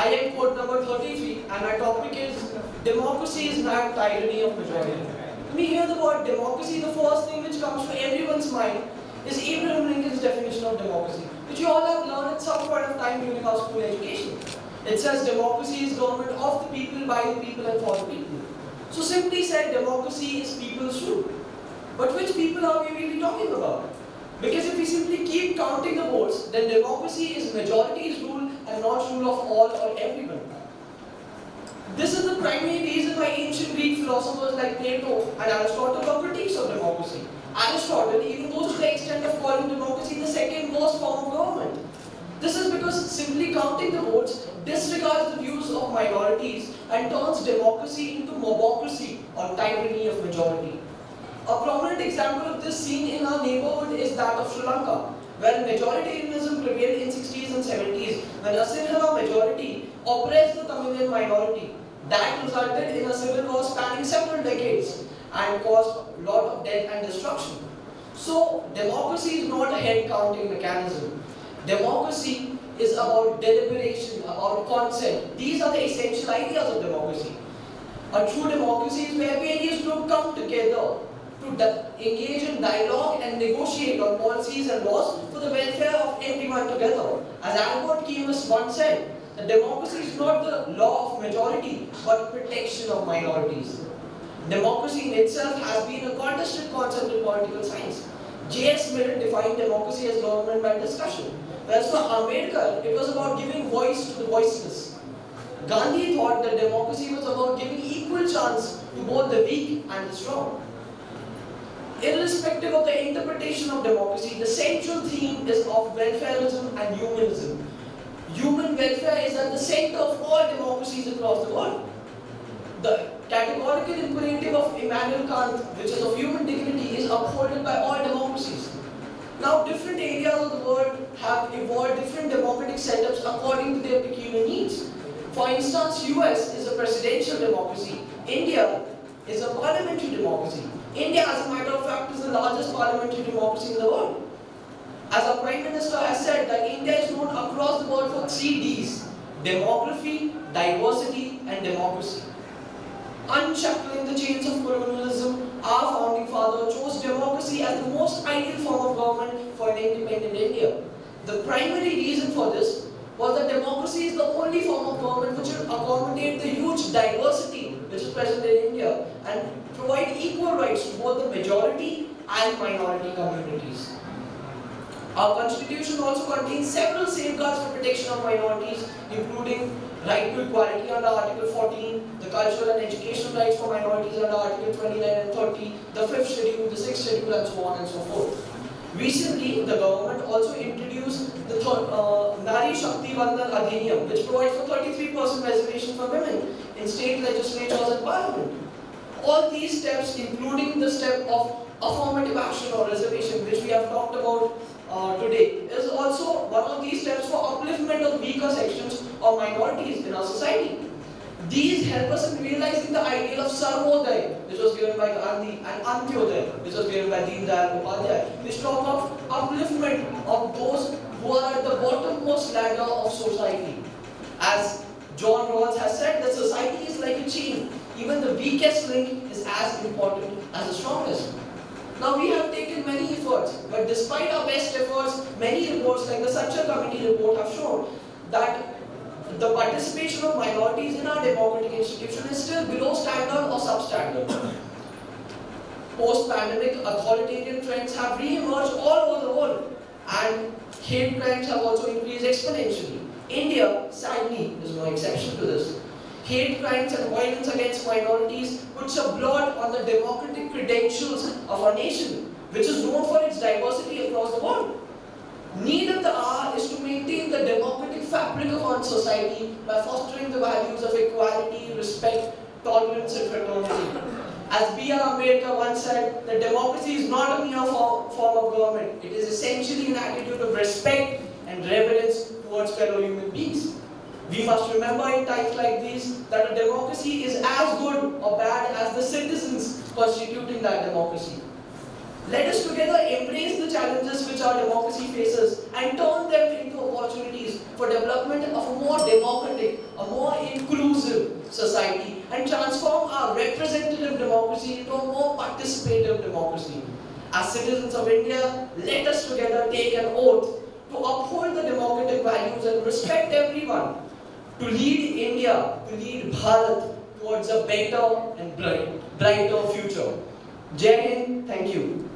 I am quote number 33 and my topic is Democracy is not tyranny of majority. When we hear the word democracy, the first thing which comes to everyone's mind is Abraham Lincoln's definition of democracy, which you all have learned at some point of time during our school education. It says democracy is government of the people, by the people and for the people. So simply said, democracy is people's rule. But which people are we really talking about? Because if we simply keep counting the votes, then democracy is majority's rule and not rule of all or everyone. This is the primary reason why ancient Greek philosophers like Plato and Aristotle were critics of democracy. Aristotle even goes to the extent of calling democracy the second worst form of government. This is because simply counting the votes disregards the views of minorities and turns democracy into mobocracy or tyranny of majority. A prominent example of this seen in our neighborhood is that of Sri Lanka, where majoritarianism prevailed in 60s and 70s when a Sinhala majority oppressed the Tamilian minority. That resulted in a civil war spanning several decades and caused a lot of death and destruction. So, democracy is not a head-counting mechanism. Democracy is about deliberation, about consent. These are the essential ideas of democracy. A true democracy is where various groups come together to engage in dialogue and negotiate on policies and laws for the welfare of everyone together. As Albert Camus once said, that democracy is not the law of majority, but protection of minorities. Democracy in itself has been a contested concept in political science. J.S. Mill defined democracy as government by discussion, whereas for Ambedkar, it was about giving voice to the voiceless. Gandhi thought that democracy was about giving equal chance to both the weak and the strong. Irrespective of the interpretation of democracy, the central theme is of welfarism and humanism. Human welfare is at the center of all democracies across the world. The categorical imperative of Immanuel Kant, which is of human dignity, is upheld by all democracies. Now, different areas of the world have evolved different democratic setups according to their peculiar needs. For instance, US is a presidential democracy. India is a parliamentary democracy. India, as a matter of fact, is the largest parliamentary democracy in the world. As our Prime Minister has said, that India is known across the world for 3 Ds: demography, diversity, and democracy. Unshackling the chains of colonialism, our founding father chose democracy as the most ideal form of government for an independent India. The primary reason for this was that democracy is the only form of government which will accommodate the huge diversity which is present in India and provide equal rights to both the majority and minority communities. Our constitution also contains several safeguards for protection of minorities, including right to equality under Article 14, the cultural and educational rights for minorities under Article 29 and 30, the 5th schedule, the 6th schedule, and so on and so forth. Recently, the government also introduced the Nari Shakti Vandan Adhiniyam, which provides for 33% reservation for women in state legislatures and parliament. All these steps, including the step of affirmative action or reservation, which we have talked about today, is also one of these steps for upliftment of weaker sections or minorities in our society. These help us in realizing the ideal of Sarvodaya, which was given by Gandhi, and Antyodaya, which was given by Deen Dayal Upadhyay, which talk of upliftment of those who are at the bottommost ladder of society. As John Rawls has said, that society is like a chain. Even the weakest link is as important as the strongest. Now, we have taken many efforts, but despite our best efforts, many reports like the Satchar Committee report have shown that the participation of minorities in our democratic institution is still below standard or substandard. Post-pandemic, authoritarian trends have re-emerged all over the world, and hate crimes have also increased exponentially. India, sadly, is no exception to this. Hate crimes and violence against minorities puts a blot on the democratic credentials of our nation, which is known for its diversity across the world. Need of the hour is to maintain the democratic fabric of our society by fostering the values of equality, respect, tolerance, and fraternity. As B.R. Ambedkar once said, that democracy is not a mere form of government. It is essentially an attitude of respect and reverence towards fellow human beings. We must remember in times like these that a democracy is as good or bad as the citizens constituting that democracy. Let us together embrace the challenges which our democracy faces and turn them into opportunities for development of a more democratic, democracy into a more participative democracy. As citizens of India, let us together take an oath to uphold the democratic values and respect everyone, to lead India, to lead Bharat towards a better and brighter future. Jai Hind, thank you.